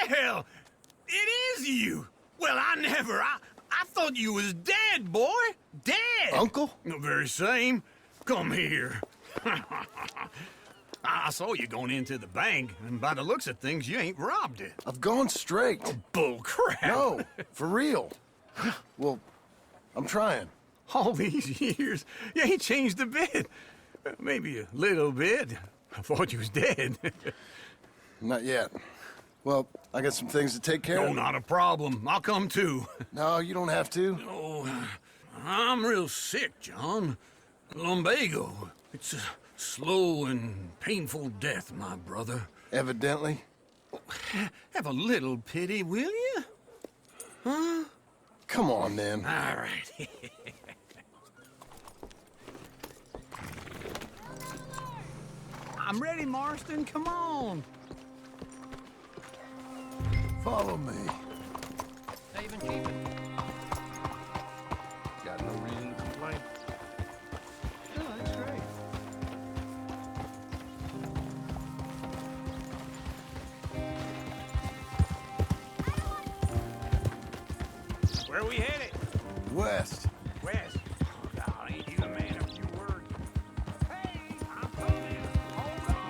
Well, it is you. Well, I thought you was dead, boy. Dead. Uncle? The very same. Come here. I saw you going into the bank, and by the looks of things, you ain't robbed it. I've gone straight. Bull crap. No, for real. Well, I'm trying. All these years, you ain't changed a bit. Maybe a little bit. I thought you was dead. Not yet. Well, I got some things to take care No, of. not a problem. I'll come too. No, you don't have to. Oh, I'm real sick, John. Lumbago. It's a slow and painful death, my brother. Evidently. Have a little pity, will you? Huh? Come on, then. All right. I'm ready, Marston. Come on. Follow me. Even keep it. Got no reason to complain. Oh, that's great. Where are we headed? West. West. Oh, God, ain't you a man of few words? Hey, I'm coming. Hold on.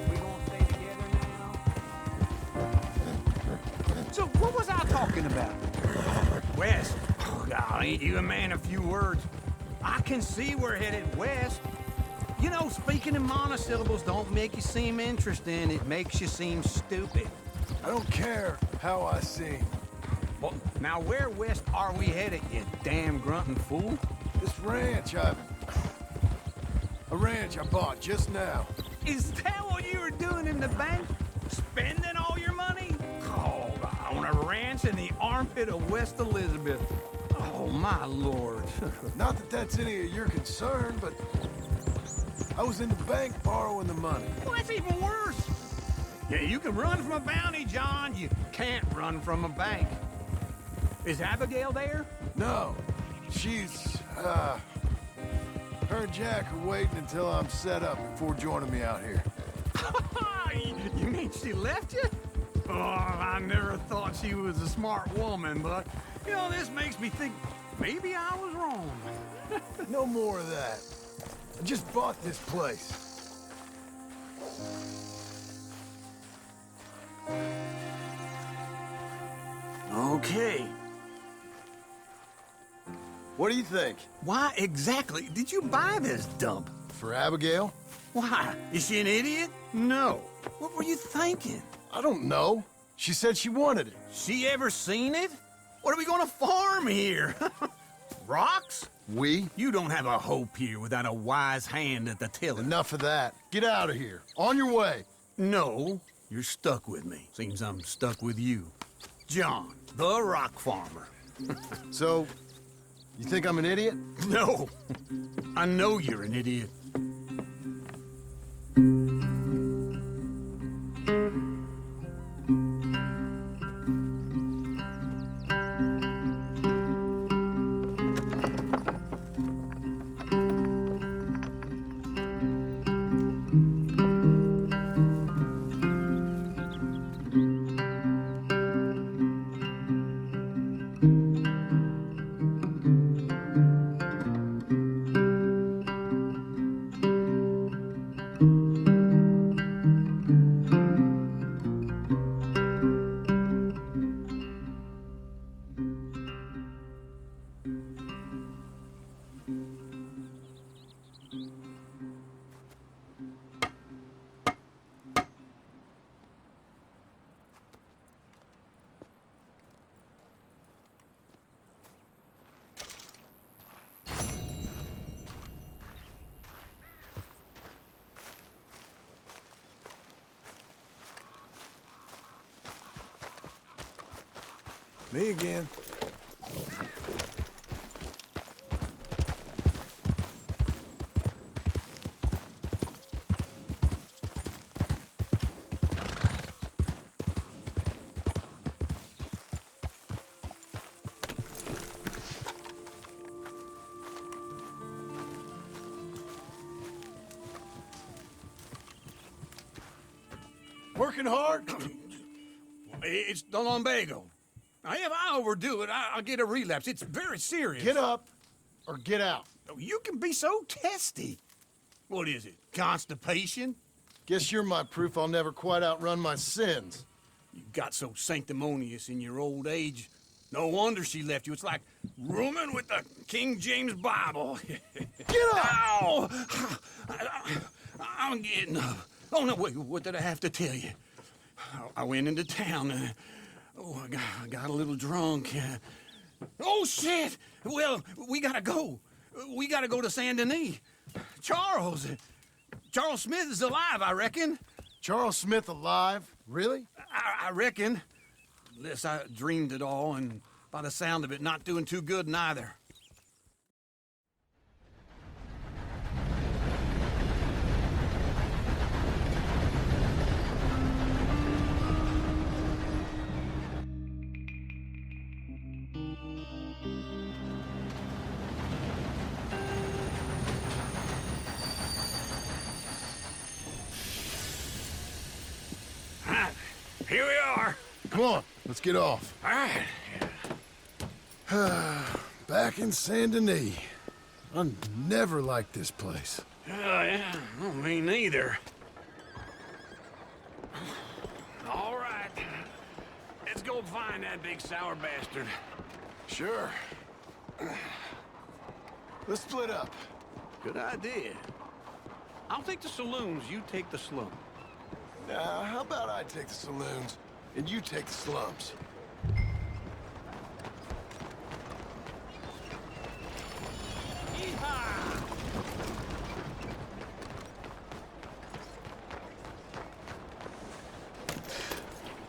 We gonna stay together now? So what was I talking about? West. Oh, God, ain't you a man of few words? I can see we're headed west. You know, speaking in monosyllables don't make you seem interesting. It makes you seem stupid. I don't care how I sing. Well, now where west are we headed, you damn grunting fool? This ranch, a ranch I bought just now. Is that what you were doing in the bank? Spending all your money? Oh, on a ranch in the armpit of West Elizabeth. Oh, my lord. Not that that's any of your concern, but I was in the bank borrowing the money. Well, that's even worse. Yeah, you can run from a bounty, John. You can't run from a bank. Is Abigail there? No, she's, her and Jack are waiting until I'm set up before joining me out here. You mean she left you? Oh, I never thought she was a smart woman, but, you know, this makes me think maybe I was wrong. No more of that. I just bought this place. Okay. What do you think? Why exactly did you buy this dump? For Abigail? Why? Is she an idiot? No. What were you thinking? I don't know. She said she wanted it. She ever seen it? What are we gonna farm here? Rocks? We? You don't have a hope here without a wise hand at the tiller. Enough of that. Get out of here. On your way. No, you're stuck with me. Seems I'm stuck with you. John, the rock farmer. So, you think I'm an idiot? No, I know you're an idiot. Me again. Working hard? It's the lumbago. Now, if I overdo it, I'll get a relapse. It's very serious. Get up or get out. You can be so testy. What is it, constipation? Guess you're my proof I'll never quite outrun my sins. You got so sanctimonious in your old age. No wonder she left you. It's like rooming with the King James Bible. Get up! Ow! I'm getting up. Oh, no, wait, what did I have to tell you? I went into town. I got a little drunk. Oh, shit! Well, we gotta go. We gotta go to Saint Denis. Charles Smith is alive, I reckon. Charles Smith alive? Really? I reckon. Unless I dreamed it all, and by the sound of it, not doing too good neither. Here we are. Come on, let's get off. All right. Back in Saint Denis. I never liked this place. Yeah, well, me neither. All right. Let's go find that big sour bastard. Sure. Let's split up. Good idea. I'll take the saloons, you take the slum. Now, how about I take the saloons and you take the slums?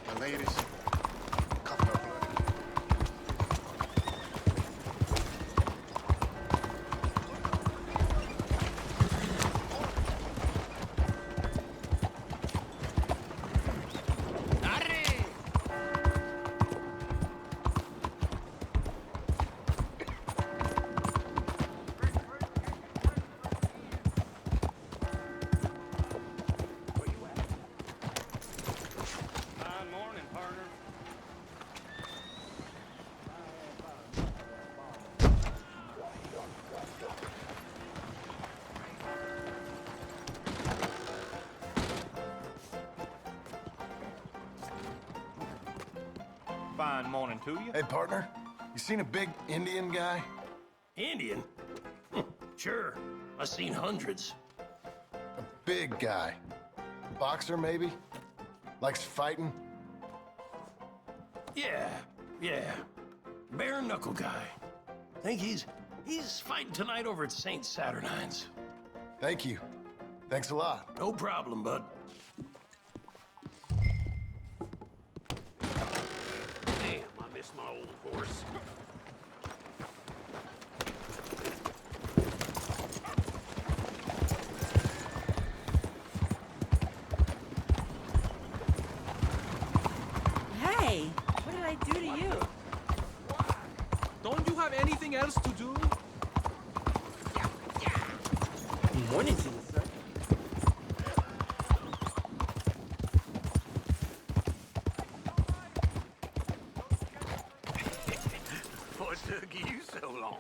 My ladies, couple of blood. Fine morning to you. Hey, partner, you seen a big Indian guy? Indian? Sure. I've seen hundreds. A big guy. Boxer, maybe? Likes fighting? Yeah. Bare knuckle guy. Think he's fighting tonight over at St. Saturnine's. Thank you. Thanks a lot. No problem, bud. Damn, I miss my old horse. Hey, what did I do to you? Don't you have anything else to do? Morning to you, sir. What took you so long?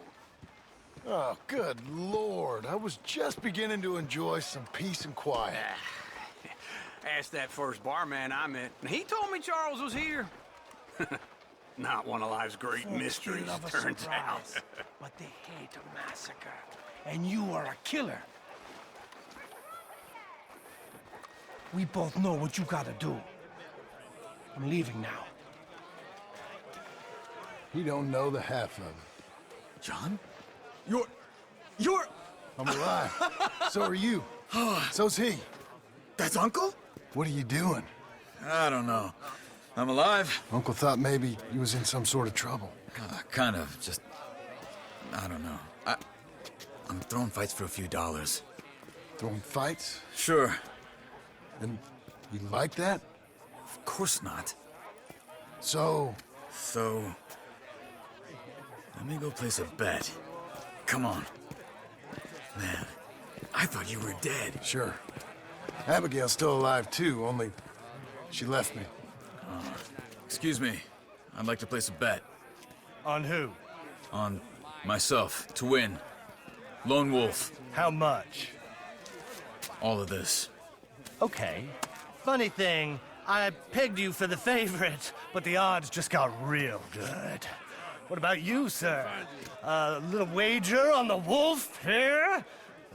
Oh, good Lord. I was just beginning to enjoy some peace and quiet. Asked that first barman I met, and he told me Charles was here. Not one of life's great mysteries, Of a turns out. surprise, but they hate a massacre, and you are a killer. We both know what you gotta do. I'm leaving now. He don't know the half of it. John? You're... I'm alive. So are you. So's he. That's Uncle? What are you doing? I don't know. I'm alive. Uncle thought maybe he was in some sort of trouble. Kind of, just... I don't know. I'm throwing fights for a few dollars. Throwing fights? Sure. And you like that? Of course not. So, So... Let me go place a bet. Come on. Man, I thought you were dead. sure. Abigail's still alive too, only She left me. Excuse me. I'd like to place a bet. On who? On myself, to win. Lone Wolf. How much? All of this. Okay. Funny thing, I pegged you for the favorite, but the odds just got real good. What about you, sir? A little wager on the wolf here?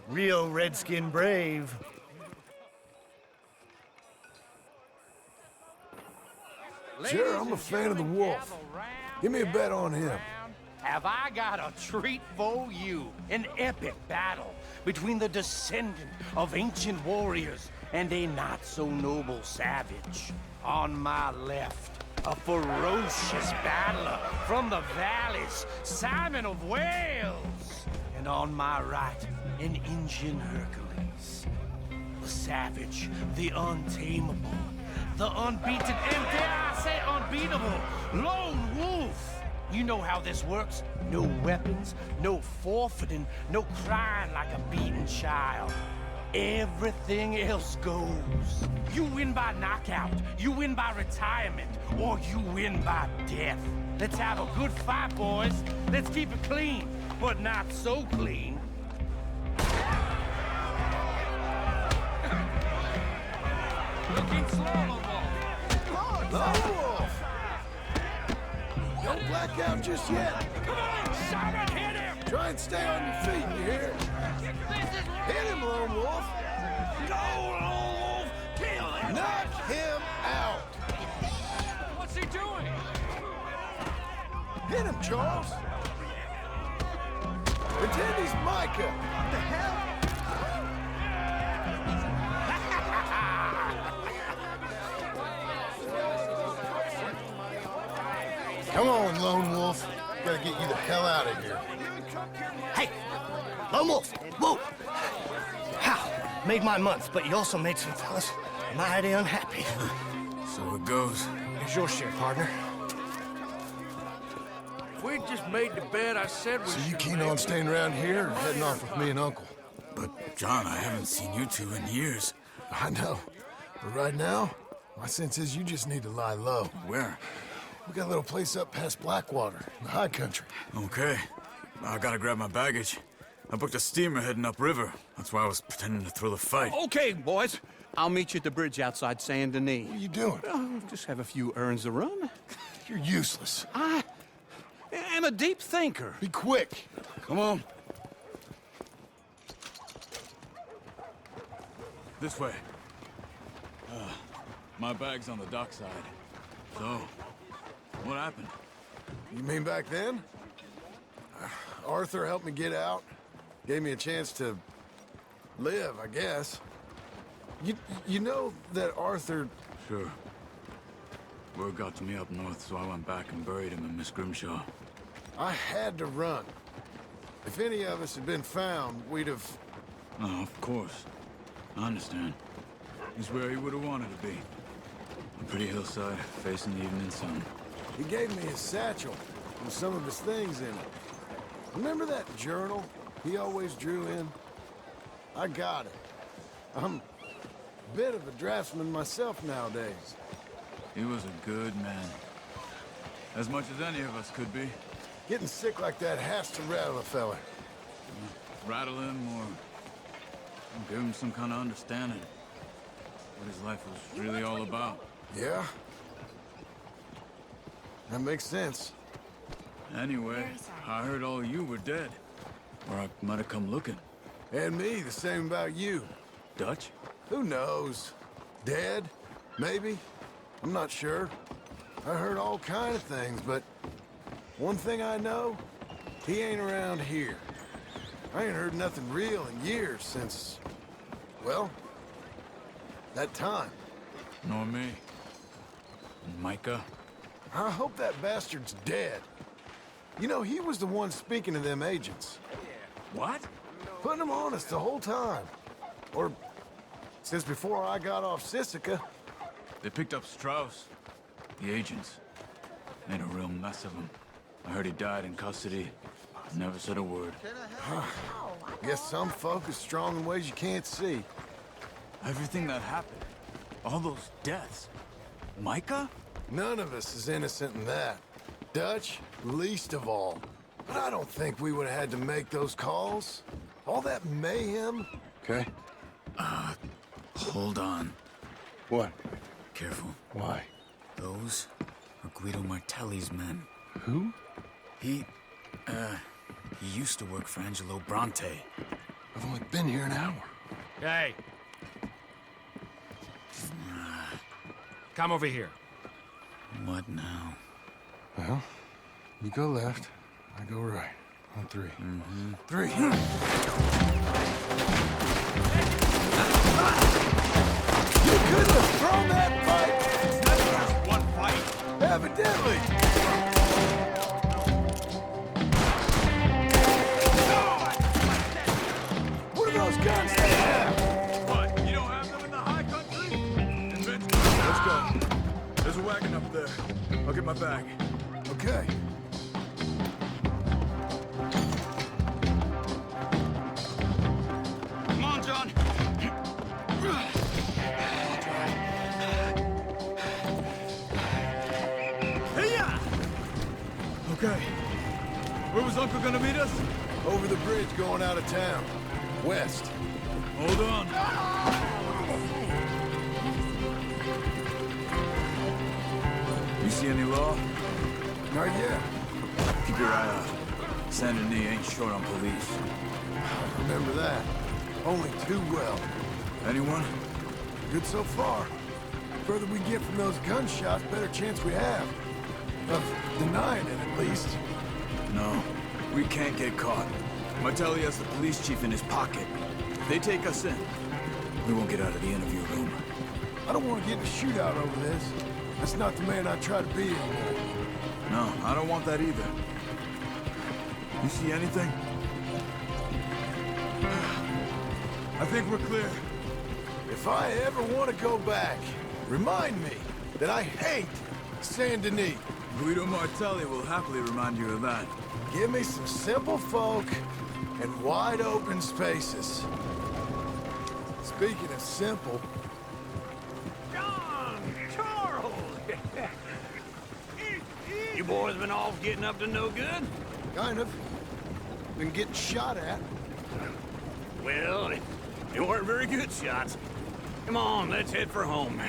Real redskin brave. Sure, I'm a fan of the wolf. Give me a bet on him. Have I got a treat for you? An epic battle between the descendant of ancient warriors and a not-so-noble savage. On my left, a ferocious battler from the valleys, Simon of Wales. And on my right, an Indian Hercules. The savage, the untamable, the unbeaten, and dare I say unbeatable, Lone Wolf. You know how this works. No weapons, no forfeiting, no crying like a beaten child. Everything else goes. You win by knockout, you win by retirement, or you win by death. Let's have a good fight, boys. Let's keep it clean, but not so clean. Looking slow, Lone Wolf! Don't black out just yet. Come on, Simon, hit him! Try and stay on your feet, you hear? Hit him, Lone Wolf! Go, Lone Wolf! Kill him! Knock him out! What's he doing? Hit him, Charles! Pretend he's Micah! What the hell? Come on, Lone Wolf. Gotta get you the hell out of here. Hey! Lone Wolf! Whoa! How? Made my month, but you also made some fellas mighty unhappy. So it goes. Here's your share, partner. If we'd just made the bet I said we So you should keen make, on staying around here or heading off with me and Uncle? But, John, I haven't seen you two in years. I know. But right now, my sense is you just need to lie low. Where? We got a little place up past Blackwater, in the high country. Okay. I gotta grab my baggage. I booked a steamer heading upriver. That's why I was pretending to throw the fight. Okay, boys. I'll meet you at the bridge outside Saint Denis. What are you doing? Just have a few errands to run. You're useless. I am a deep thinker. Be quick. Come on. This way. My bag's on the dockside. So, what happened? You mean back then? Arthur helped me get out. Gave me a chance to live, I guess. You know that Arthur... Sure. Word got to me up north, so I went back and buried him in Miss Grimshaw. I had to run. If any of us had been found, we'd have... Oh, of course. I understand. He's where he would have wanted to be. A pretty hillside, facing the evening sun. He gave me his satchel with some of his things in it. Remember that journal he always drew in? I got it. I'm a bit of a draftsman myself nowadays. He was a good man. As much as any of us could be. Getting sick like that has to rattle a fella. Rattle him or give him some kind of understanding. What his life was really all about. Yeah? That makes sense. Anyway, I heard all you were dead. Or I might have come looking. And me, the same about you. Dutch? Who knows? Dead? Maybe? I'm not sure. I heard all kind of things, but one thing I know, he ain't around here. I ain't heard nothing real in years since, well, that time. Nor me. And Micah? I hope that bastard's dead. You know, he was the one speaking to them agents. What? Putting them on us the whole time. Or since before I got off Sisika. They picked up Strauss. The agents. Made a real mess of him. I heard he died in custody. Never said a word. Guess some folk is strong in ways you can't see. Everything that happened. All those deaths. Micah? None of us is innocent in that. Dutch, least of all. But I don't think we would have had to make those calls. All that mayhem. Okay. Hold on. What? Careful. Why? Those are Guido Martelli's men. Who? He used to work for Angelo Bronte. I've only been here an hour. Hey. Come over here. What now? Well, you go left, I go right. On 3. Mm-hmm. 3. You couldn't have thrown that fight! It's not just one fight. Evidently! What are those guns they have? What? You don't have them in the high country? Let's go. There's a wagon up there. I'll get my bag. Okay. Come on, John. Okay. Where was Uncle gonna meet us? Over the bridge going out of town. West. Hold on. You see any law? Not yet. Keep your eye out. Saint Denis ain't short on police. Remember that. Only too well. Anyone? Good so far. Further we get from those gunshots, better chance we have. Of denying it, at least. No. We can't get caught. Martelli has the police chief in his pocket. If they take us in, we won't get out of the interview room. I don't want to get in a shootout over this. That's not the man I try to be anymore. No, I don't want that either. You see anything? I think we're clear. If I ever want to go back, remind me that I hate Saint Denis. Guido Martelli will happily remind you of that. Give me some simple folk and wide open spaces. Speaking of simple, John! Charles! You boys been off getting up to no good? kind of, been getting shot at. Well, they weren't very good shots. Come on, let's head for home.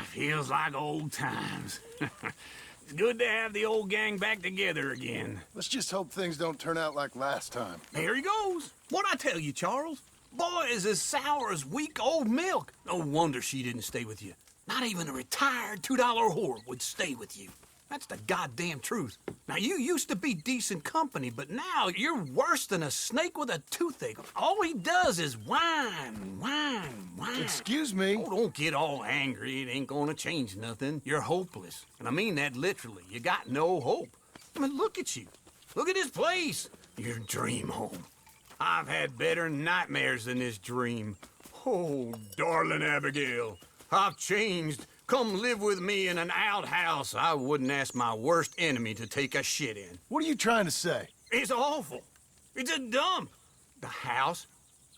Feels like old times. It's good to have the old gang back together again. Let's just hope things don't turn out like last time. Here he goes. What'd I tell you, Charles? Boy is as sour as weak old milk. No wonder she didn't stay with you. Not even a retired $2 whore would stay with you. That's the goddamn truth. Now, you used to be decent company, but now you're worse than a snake with a toothache. All he does is whine, whine, whine. Excuse me? Oh, don't get all angry. It ain't gonna change nothing. You're hopeless. And I mean that literally. You got no hope. I mean, look at you. Look at this place. Your dream home. I've had better nightmares than this dream. Oh, darling Abigail, I've changed. Come live with me in an outhouse I wouldn't ask my worst enemy to take a shit in. What are you trying to say? It's awful. It's a dump. The house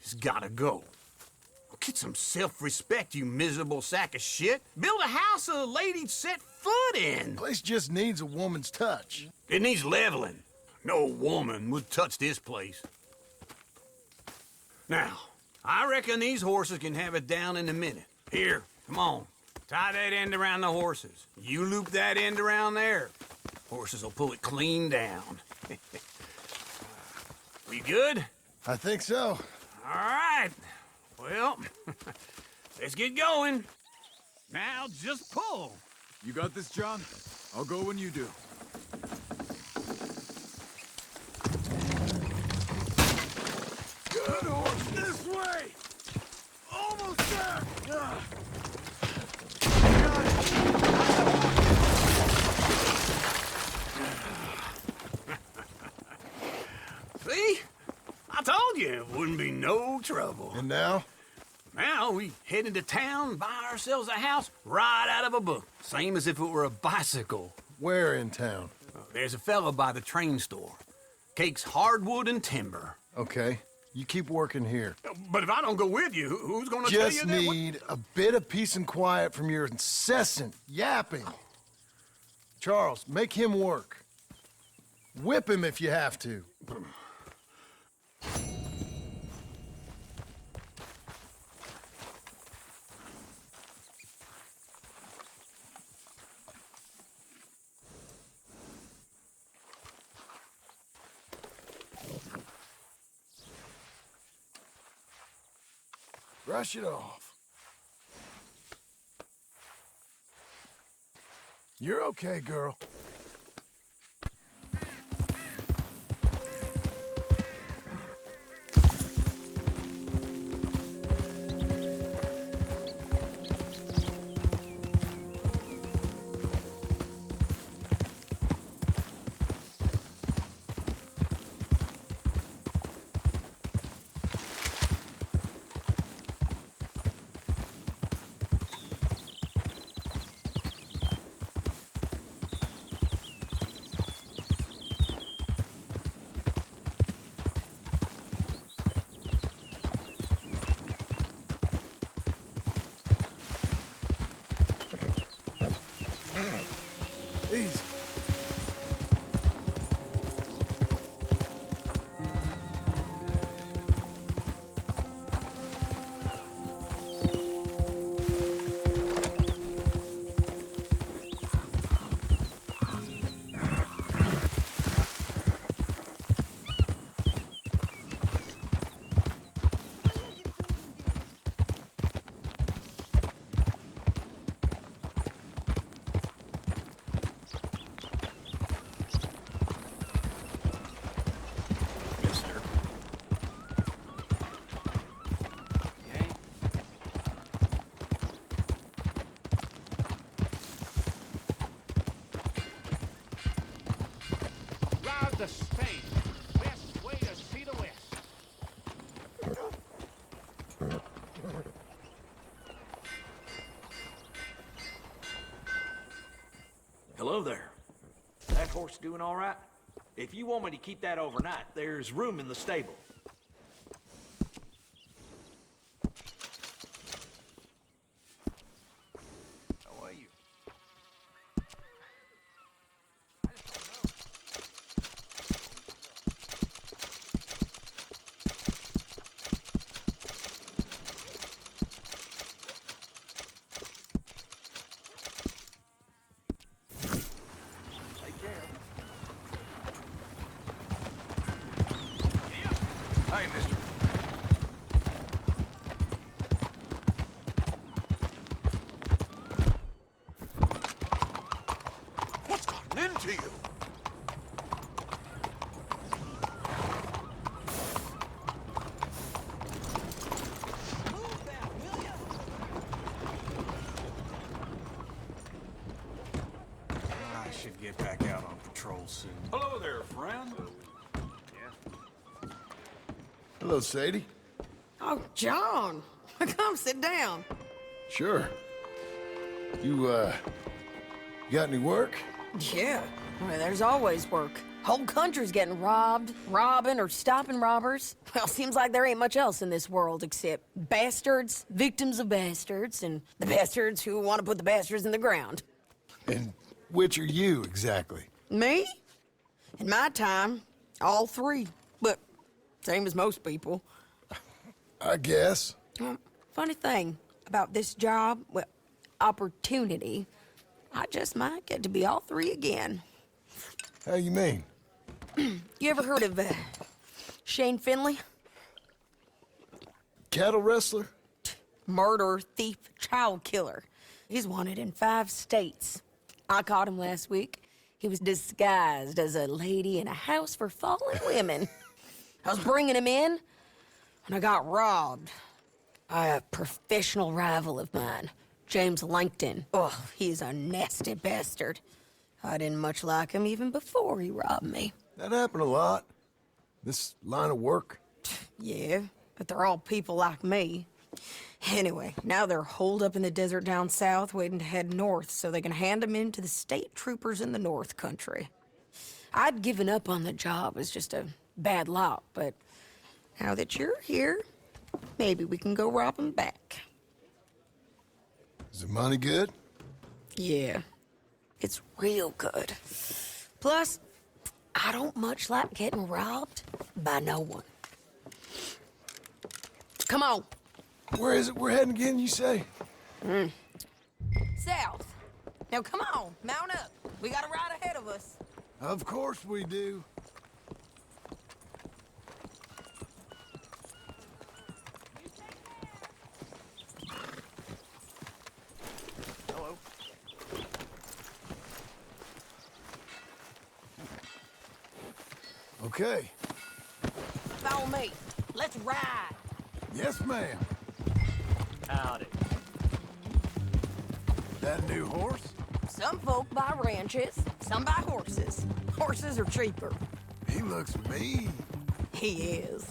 has gotta go. Get some self-respect, you miserable sack of shit. Build a house a lady'd set foot in. Place just needs a woman's touch. It needs leveling. No woman would touch this place. Now, I reckon these horses can have it down in a minute. Here, come on. Tie that end around the horses. You loop that end around there. Horses will pull it clean down. We good? I think so. All right. Well, let's get going. Now just pull. You got this, John? I'll go when you do. Good horse, this way! Almost there! See? I told you it wouldn't be no trouble. And now? Now we head into town, buy ourselves a house right out of a book. Same as if it were a bicycle. Where in town? There's a fella by the train store. Cakes hardwood and timber. Okay, you keep working here. But if I don't go with you, who's gonna tell you Just that? need a bit of peace and quiet from your incessant yapping. Charles, make him work. Whip him if you have to. Brush it off. You're okay, girl. Easy. Yes, sir. Ride the state. Best way to see the West. Hello there. That horse doing all right? If you want me to keep that overnight, there's room in the stable. How are you? Hey, mister. What's gotten into you? I should get back out on patrol soon. Hello there, friend. Hello, Sadie. Oh, John. Come sit down. Sure. You got any work? Yeah, well, there's always work. Whole country's getting robbed, robbing, or stopping robbers. Well, seems like there ain't much else in this world except bastards, victims of bastards, and the bastards who want to put the bastards in the ground. And which are you, exactly? Me? In my time, all three. But same as most people. I guess. Funny thing about this job, well, opportunity, I just might get to be all three again. How you mean? You ever heard of Shane Finley? Cattle wrestler? Murderer, thief, child killer. He's wanted in 5 states. I caught him last week. He was disguised as a lady in a house for fallen women. I was bringing him in, and I got robbed by a professional rival of mine, James Langton. Oh, he's a nasty bastard. I didn't much like him even before he robbed me. That happened a lot. This line of work. Yeah, but they're all people like me. Anyway, now they're holed up in the desert down south, waiting to head north so they can hand them in to the state troopers in the north country. I'd given up on the job as just a bad lot, but now that you're here, maybe we can go rob them back. Is the money good? Yeah, it's real good. Plus, I don't much like getting robbed by no one. Come on. Where is it we're heading again, you say? South. Now come on, mount up. We got a ride ahead of us. Of course we do. Hello. Okay. Follow me. Let's ride. Yes, ma'am. Howdy. That new horse? Some folk buy ranches, some buy horses. Horses are cheaper. He looks mean. He is.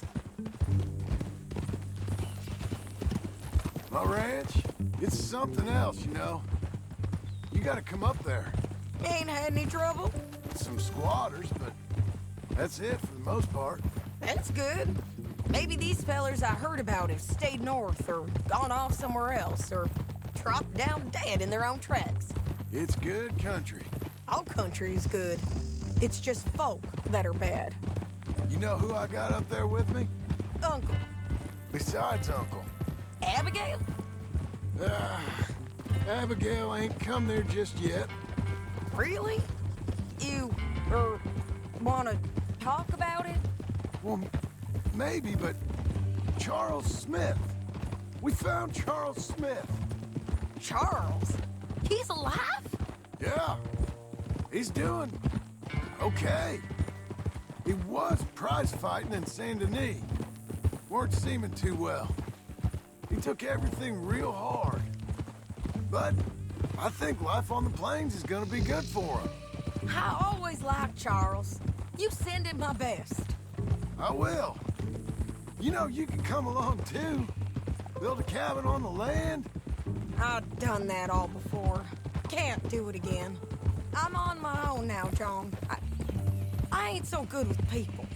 My ranch, it's something else, you know. You gotta come up there. Ain't had any trouble? Some squatters, but that's it for the most part. That's good. Maybe these fellers I heard about have stayed north or gone off somewhere else or dropped down dead in their own tracks. It's good country. All country is good. It's just folk that are bad. You know who I got up there with me? Uncle. Besides Uncle. Abigail? Abigail ain't come there just yet. Really? You, wanna talk about it? Well, maybe, but Charles Smith. We found Charles Smith. Charles? He's alive? Yeah. He's doing okay. He was prize fighting in Saint Denis. Weren't seeming too well. He took everything real hard. But I think life on the plains is gonna be good for him. I always liked Charles. You send him my best. I will. You know, you can come along too. Build a cabin on the land. I've done that all before. Can't do it again. I'm on my own now, John. I ain't so good with people.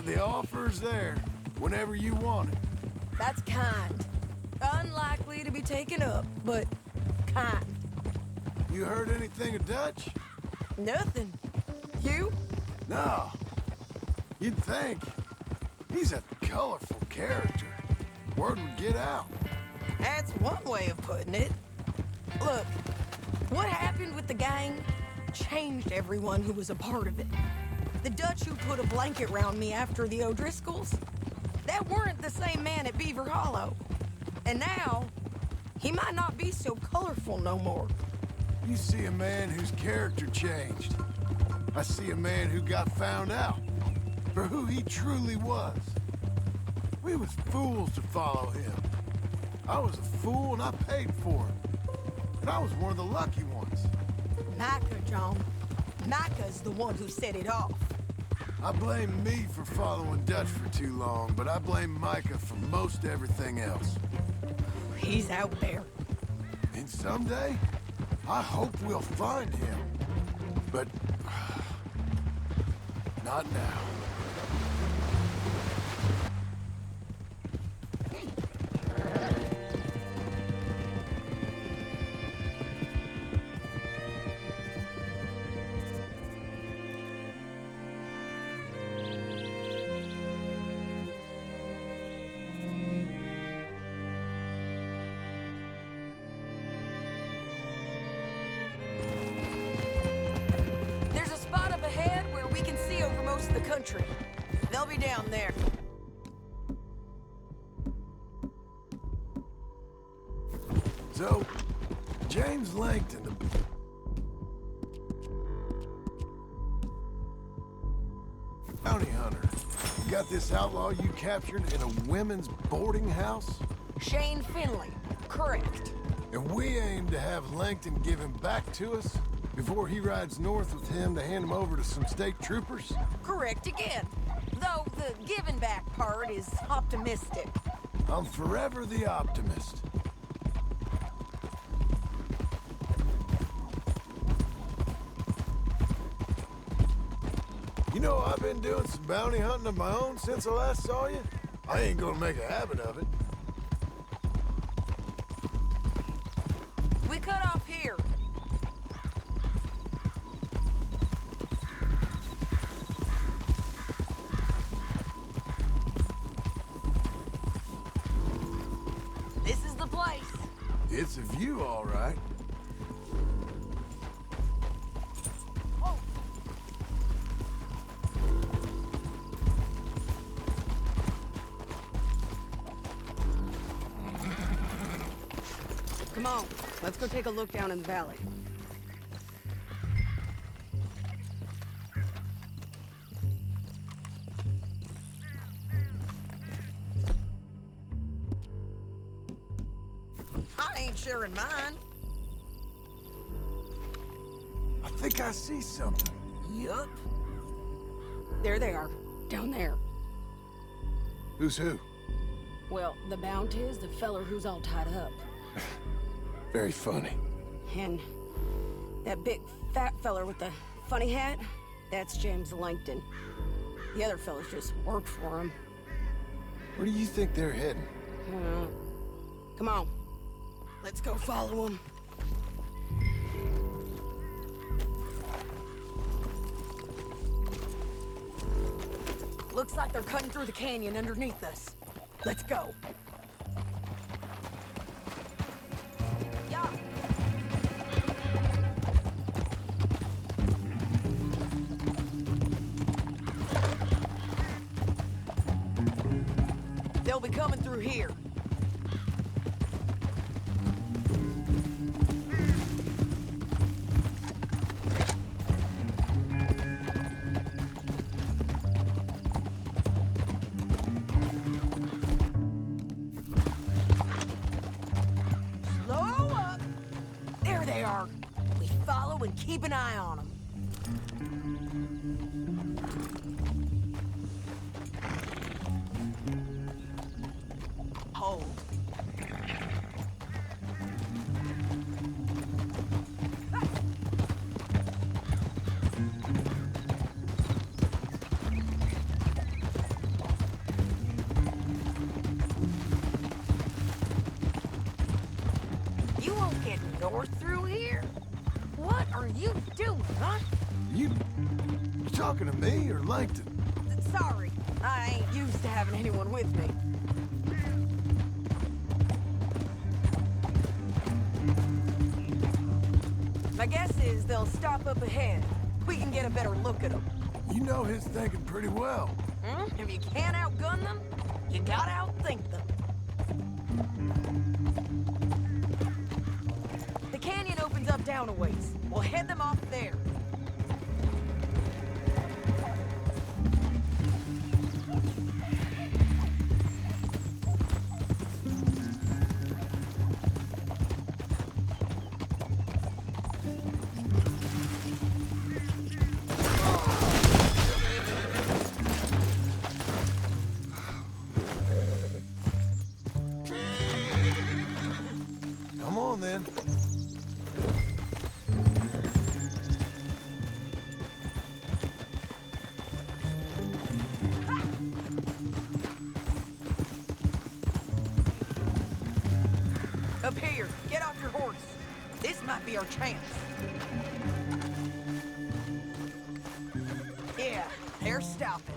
The offer's there whenever you want it. That's kind. Unlikely to be taken up, but kind. You heard anything of Dutch? Nothing. You? No. You'd think. He's a colorful character. Word would get out. That's one way of putting it. Look, what happened with the gang changed everyone who was a part of it. The Dutch who put a blanket around me after the O'Driscolls, That weren't the same man at Beaver Hollow. And now, he might not be so colorful no more. You see a man whose character changed. I see a man who got found out for who he truly was. We was fools to follow him. I was a fool and I paid for it. And I was one of the lucky ones. Micah, John. Micah's the one who set it off. I blame me for following Dutch for too long, but I blame Micah for most everything else. He's out there. And someday, I hope we'll find him. But not now. There's a spot up ahead where we can see over most of the country. They'll be down there. So, James Langton, the bounty hunter, got this outlaw you captured in a women's boarding house? Shane Finley. Correct. And we aim to have Langton give him back to us before he rides north with him to hand him over to some state troopers? Correct again. Though the giving back part is optimistic. I'm forever the optimist. You know, I've been doing some bounty hunting of my own since I last saw you. I ain't gonna make a habit of it. We cut off here. This is the place. It's a view, all right. Come on, let's go take a look down in the valley. I ain't sharing mine. I think I see something. Yup. There they are, down there. Who's who? Well, the bounty is the feller who's all tied up. Very funny. And that big fat feller with the funny hat, that's James Langton. The other fellas just work for him. Where do you think they're heading? Come on. Let's go follow him. Looks like they're cutting through the canyon underneath us. Let's go. Yeah. They'll be coming through here. Slow up. There they are. We follow and keep an eye on them. Hold. You won't get north through here? What are you doing, huh? You talking to me or Langton? Sorry, I ain't used to having anyone with me. My guess is they'll stop up ahead. We can get a a better look at them. You know his thinking pretty well. Hmm? If you can't outgun them, you gotta outthink them. The canyon opens up down a ways. We'll head them off there. Come on, then. Up here, get off your horse. This might be our chance. Yeah, they're stopping.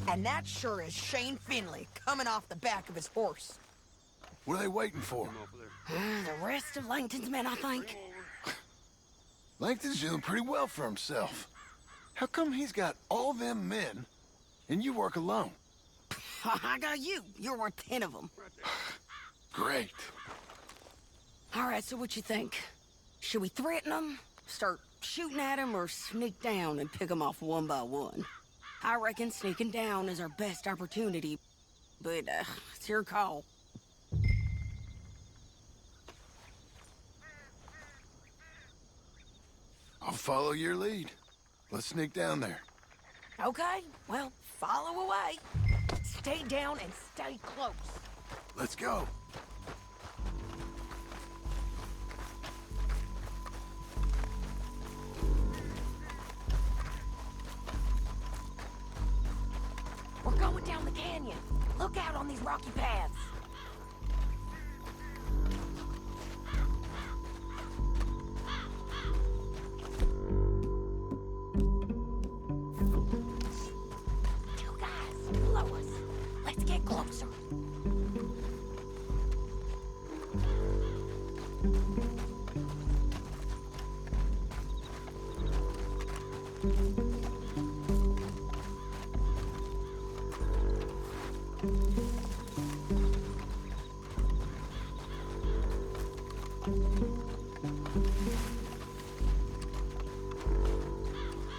And that sure is Shane Finley coming off the back of his horse. What are they waiting for? The rest of Langton's men, I think. Langton's doing pretty well for himself. How come he's got all them men, and you work alone? I got you. You're worth 10 of them. Great. All right, so what you think? Should we threaten them, start shooting at them, or sneak down and pick them off one by one? I reckon sneaking down is our best opportunity, but it's your call. I'll follow your lead. Let's sneak down there. Okay, well, follow away. Stay down and stay close. Let's go. We're going down the canyon. Look out on these rocky paths. Two guys below us. Let's get closer.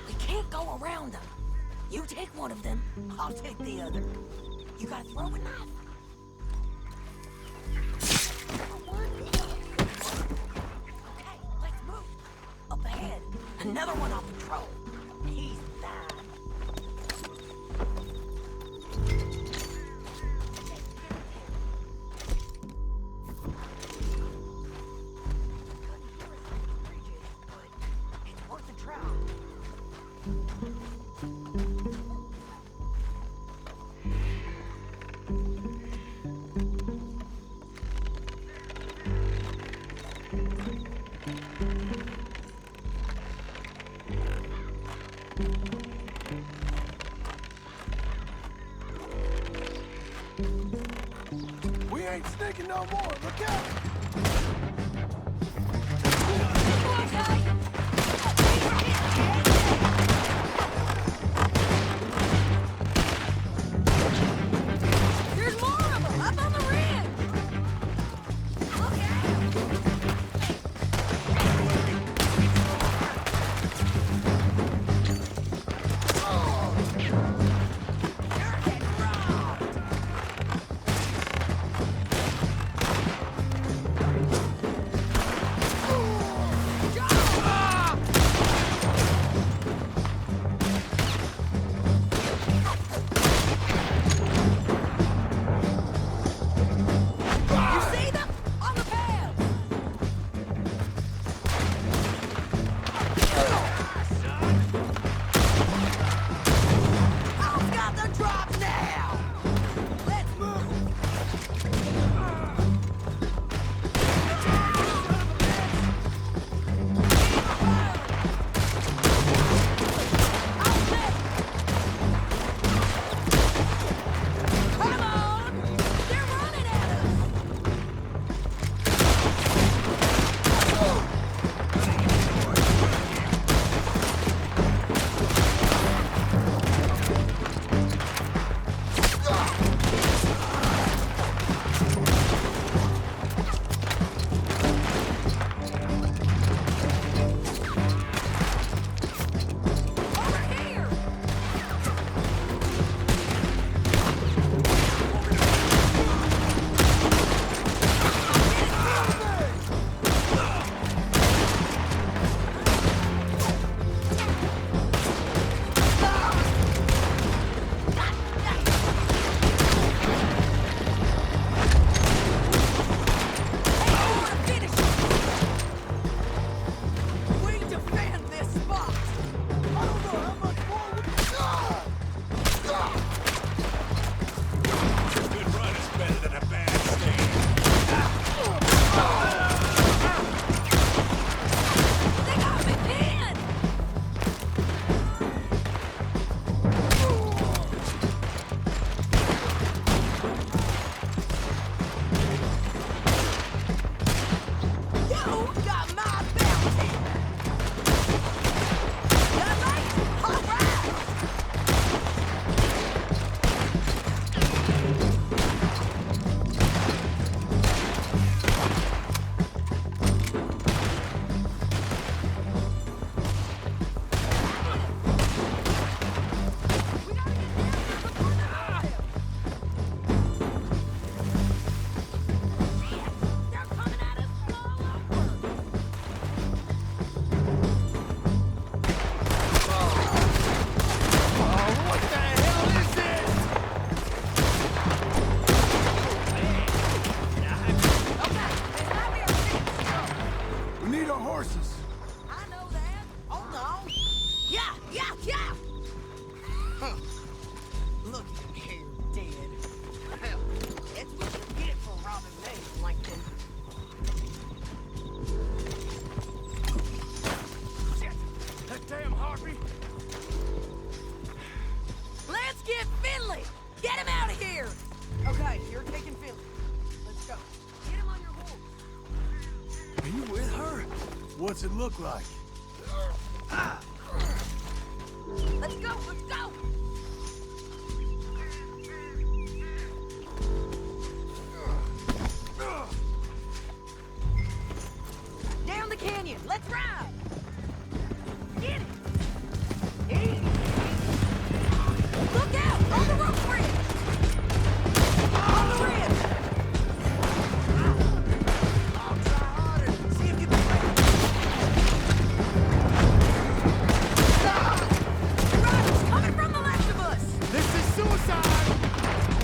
We can't go around them. You take one of them, I'll take the other. You got a throwing knife? Okay, let's move. Up ahead, another one on patrol. He's thine. It's worth a try. We ain't sneaking no more. Look out! There's more of them up on the ridge. Look out! You're getting robbed. Okay, you're taking Philly. Let's go. Get him on your horse. Are you with her? What's it look like? Let's go, let's go! Down the canyon, let's ride! Get it! Easy. Look out! On the rope bridge! On the ridge! I'll try harder. See if you can break it. Riders coming from the left of us! This is suicide!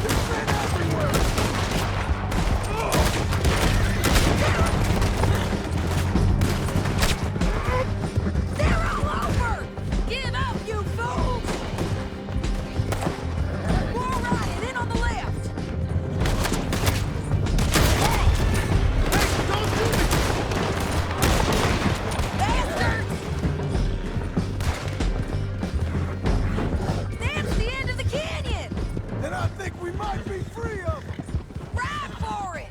There's men everywhere! They're all over! Give up, you fools! More riding in on the left! Hey! Don't do this! Bastards! That's the end of the canyon! Then I think we might be free of them! Ride for it!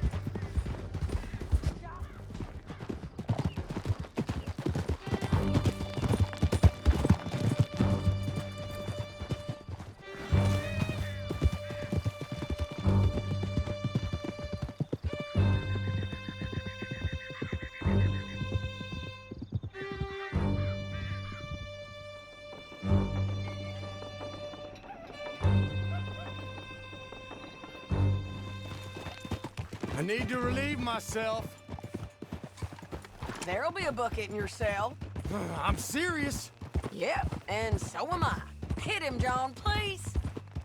I need to relieve myself. There'll be a bucket in your cell. I'm serious. Yep, and so am I. Hit him, John, please.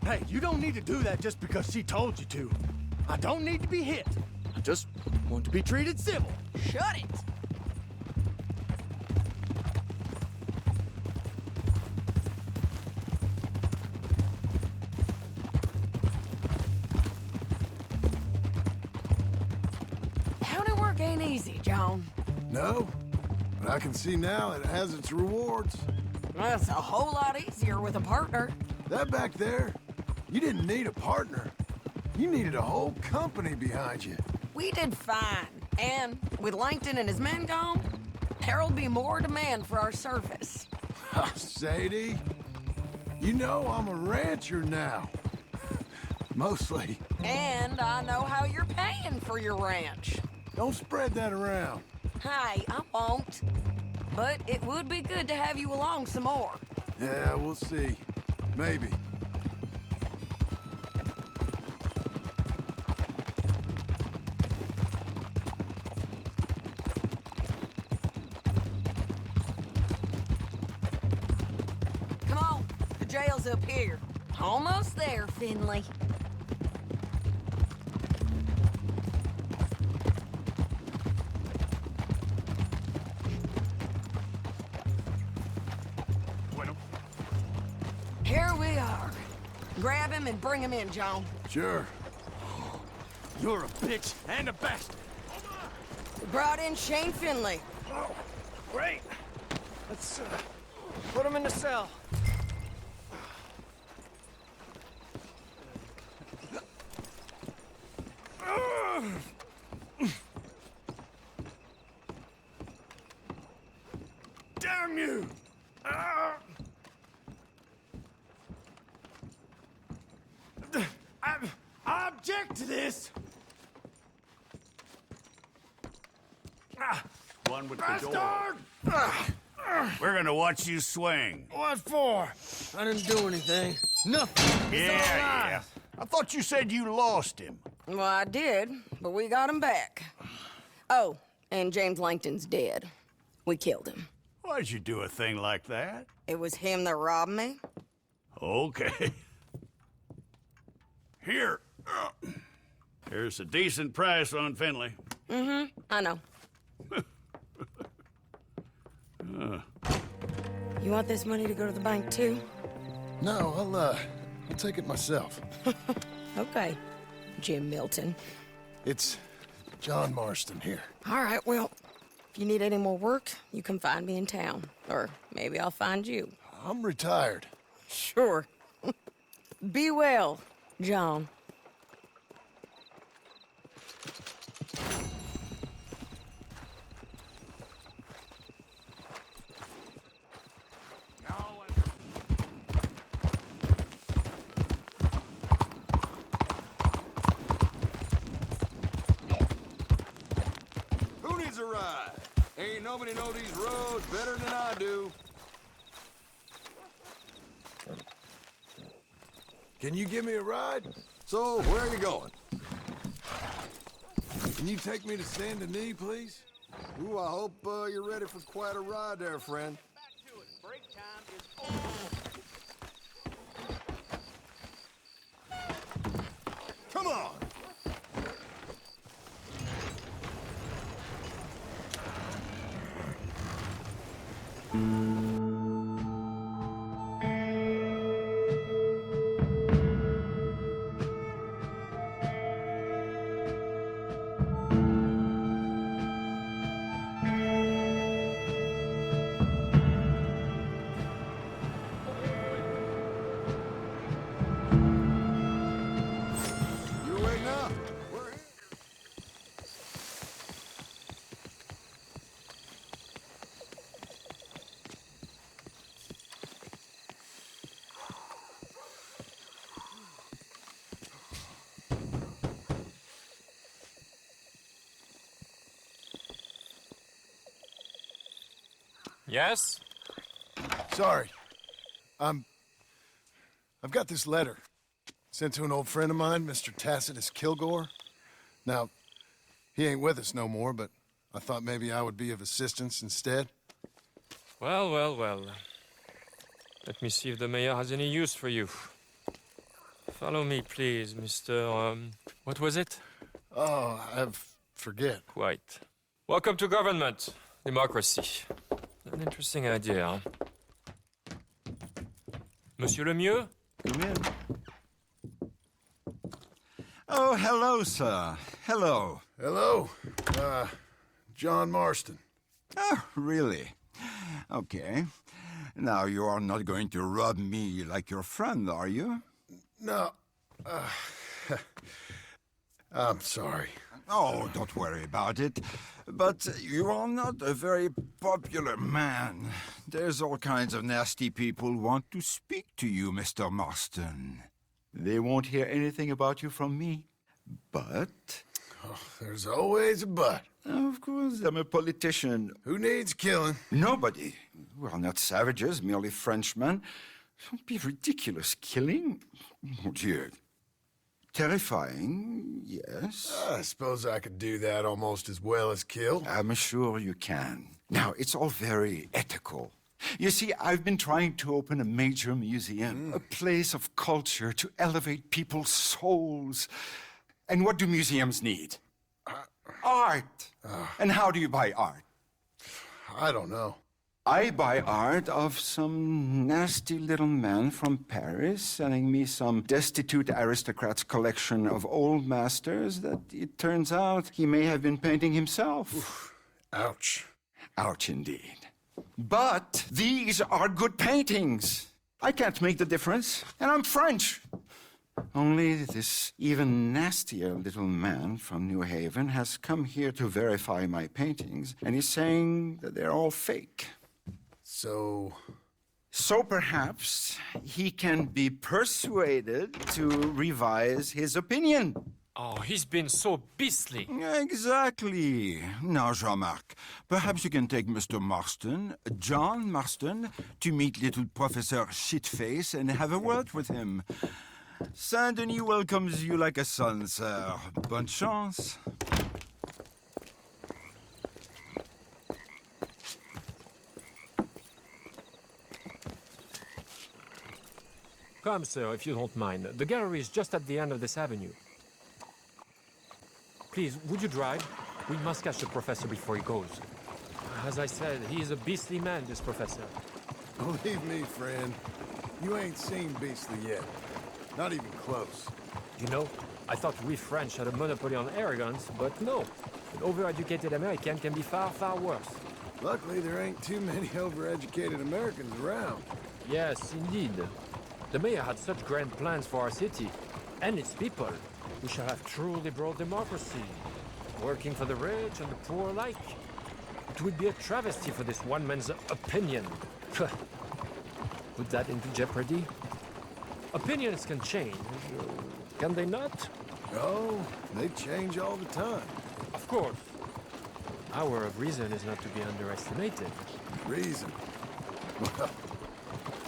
Hey, you don't need to do that just because she told you to. I don't need to be hit. I just want to be treated civil. Shut it! County work ain't easy, John. No, but I can see now it has its rewards. That's a whole lot easier with a partner. That back there, you didn't need a partner. You needed a whole company behind you. We did fine. And with Langton and his men gone, there'll be more demand for our service. Sadie, you know I'm a rancher now. Mostly. And I know how you're paying for your ranch. Don't spread that around. Hey, I won't. But it would be good to have you along some more. Yeah, we'll see. Maybe. Come on, the jail's up here. Almost there, Finley. Here we are. Grab him and bring him in, John. Sure. You're a bitch and a bastard. We brought in Shane Finley. Oh, great. Let's put him in the cell. Damn you! I object to this! One with Bastard! the door. We're gonna watch you swing. What for? I didn't do anything. Nothing. Yeah. I thought you said you lost him. Well, I did, but we got him back. Oh, and James Langton's dead. We killed him. Why'd you do a thing like that? It was him that robbed me. Okay. Here. Here's a decent price on Finley. Mm-hmm, I know. You want this money to go to the bank, too? No, I'll take it myself. Okay, Jim Milton. It's John Marston here. All right, well, if you need any more work, you can find me in town. Or maybe I'll find you. I'm retired. Sure. Be well, John. nobody know these roads better than I do. Can you give me a ride? So, where are you going? Can you take me to Saint Denis, please? Ooh, I hope you're ready for quite a ride there, friend. Come on! You awake now? We're here. Yes? Sorry. I've got this letter. Sent to an old friend of mine, Mr. Tacitus Kilgore. Now, he ain't with us no more, but I thought maybe I would be of assistance instead. Well, well, well. Let me see if the mayor has any use for you. Follow me, please, Mr. What was it? Oh, I forget. Quite. Welcome to government. Democracy. An interesting idea, huh? Monsieur Lemieux? Come in. Oh, hello, sir. Hello. Hello. John Marston. Oh, really? Okay. Now, you are not going to rub me like your friend, are you? No. I'm sorry. Oh, don't worry about it. But you are not a very popular man. There's all kinds of nasty people who want to speak to you, Mr. Marston. They won't hear anything about you from me. But... Oh, there's always a but. Of course, I'm a politician. Who needs killing? Nobody. We're not savages, merely Frenchmen. Don't be ridiculous. Killing? Oh, dear. Terrifying, yes. I suppose I could do that almost as well as kill. I'm sure you can. Now, it's all very ethical. You see, I've been trying to open a major museum, a place of culture to elevate people's souls. And what do museums need? Art. And how do you buy art? I don't know. I buy art of some nasty little man from Paris selling me some destitute aristocrat's collection of old masters that it turns out he may have been painting himself. Oof. Ouch. Ouch indeed. But these are good paintings. I can't make the difference, and I'm French. Only this even nastier little man from New Haven has come here to verify my paintings, and he's saying that they're all fake. So perhaps he can be persuaded to revise his opinion. Oh, he's been so beastly. Exactly. Now, Jean-Marc, perhaps you can take Mr. Marston, John Marston, to meet little Professor Shitface and have a word with him. Saint-Denis welcomes you like a son, sir. Bonne chance. Come, sir, if you don't mind. The gallery is just at the end of this avenue. Please, would you drive? We must catch the professor before he goes. As I said, he is a beastly man, this professor. Believe me, friend, you ain't seen beastly yet. Not even close. You know, I thought we French had a monopoly on arrogance, but no. An overeducated American can be far, far worse. Luckily, there ain't too many overeducated Americans around. Yes, indeed. The mayor had such grand plans for our city and its people. We shall have true liberal democracy, working for the rich and the poor alike. It would be a travesty for this one man's opinion. Put that into jeopardy. Opinions can change, can they not? Oh, they change all the time. Of course. power of reason is not to be underestimated. Reason? Well,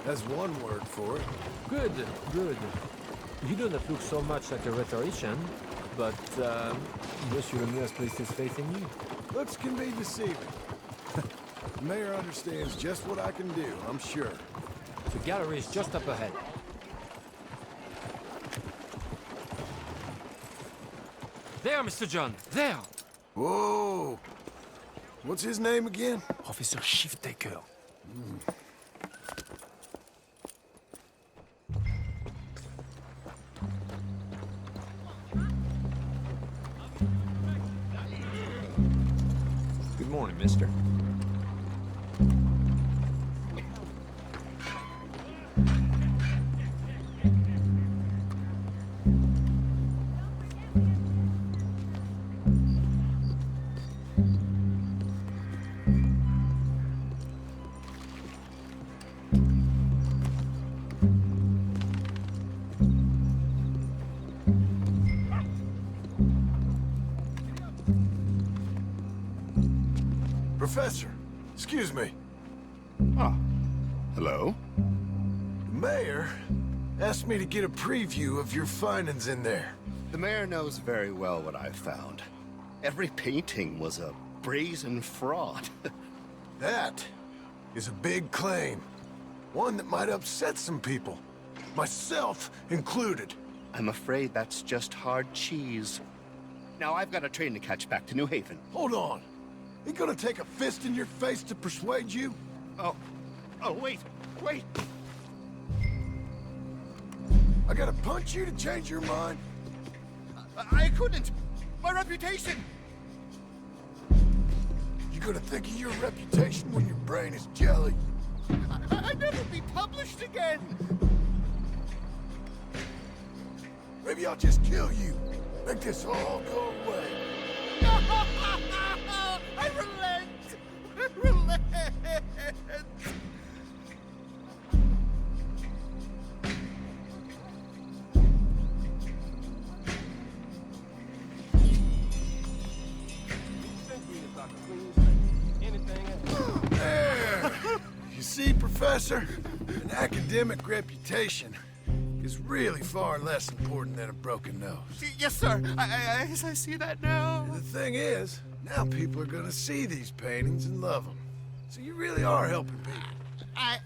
that's one word for it. Good, good. You do not look so much like a rhetorician, but Monsieur Lemieux has placed his faith in you. Looks can be deceiving. The mayor understands just what I can do, I'm sure. The gallery is just up ahead. There, Mr. John, there! Whoa! What's his name again? Officer Shiftaker. Good morning, mister. Professor, excuse me. Ah, hello? The mayor asked me to get a preview of your findings in there. The mayor knows very well what I've found. Every painting was a brazen fraud. That is a big claim. One that might upset some people. Myself included. I'm afraid that's just hard cheese. Now I've got a train to catch back to New Haven. Hold on. He gonna take a fist in your face to persuade you? Oh, wait. I gotta punch you to change your mind? I couldn't. My reputation. You gonna think of your reputation when your brain is jelly? I'd never be published again. Maybe I'll just kill you. Make this all go away. I relent. I relent. There! You see, Professor? An academic reputation is really far less important than a broken nose. Yes, sir. I see that now. And the thing is, now people are gonna see these paintings and love them. So you really are helping people.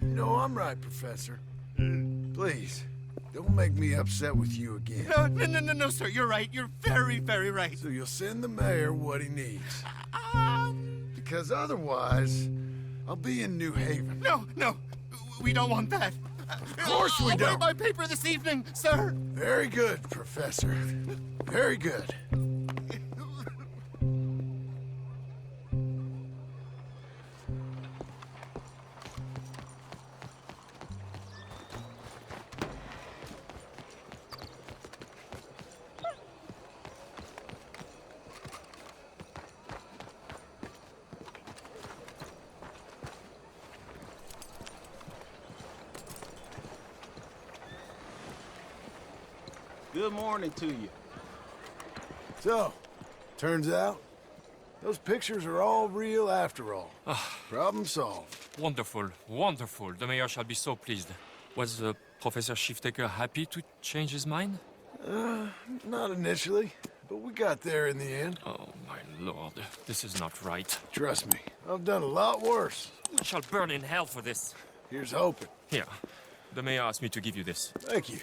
You know I'm right, Professor. Please, don't make me upset with you again. No, sir. You're right. You're very, very right. So you'll send the mayor what he needs. Because otherwise, I'll be in New Haven. No. We don't want that. Of course we I'll don't. write my paper this evening, sir. Very good, Professor. Very good. Good morning to you. So, turns out, those pictures are all real after all. Problem solved. Wonderful, wonderful. The mayor shall be so pleased. Was Professor Shiftaker happy to change his mind? Not initially, but we got there in the end. Oh, my lord. This is not right. Trust me, I've done a lot worse. We shall burn in hell for this. Here's hoping. Here. The mayor asked me to give you this. Thank you.